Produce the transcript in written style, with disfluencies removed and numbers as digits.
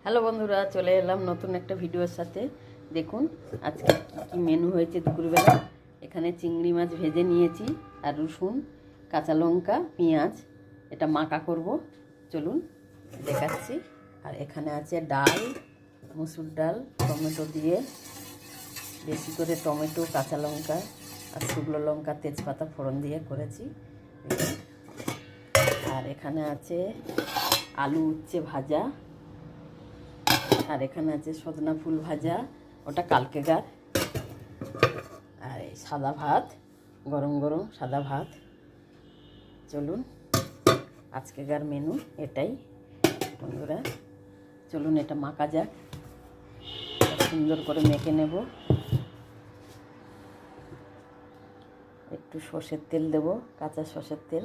Hello বন্ধুরা, চলে এলাম নতুন একটা ভিডিওর সাথে। দেখুন আজকে কি মেনু হয়েছে দুপুরবেলা। এখানে চিংড়ি মাছ ভেজে নিয়েছি, আর রসুন, কাঁচা লঙ্কা, পেঁয়াজ এটা মাখা করব। চলুন দেখাচ্ছি। আর এখানে আছে ডাল, মুসুর ডাল, টমেটো দিয়ে, বেশি করে টমেটো, কাঁচা লঙ্কা আর শুকনো লঙ্কা, তেজপাতা ফোড়ন দিয়ে করেছি। আর এখানে আছে আলু উচ্ছে ভাজা, আর এখানে আছে সজনা ফুল ভাজা, ওটা কালকেকার। আর এই সাদা ভাত, গরম গরম সাদা ভাত। চলুন আজকেকার মেনু এটাই বন্ধুরা। চলুন এটা মাখা যাক, সুন্দর করে মেখে নেব। একটু সর্ষের তেল দেব, কাঁচা সর্ষের তেল।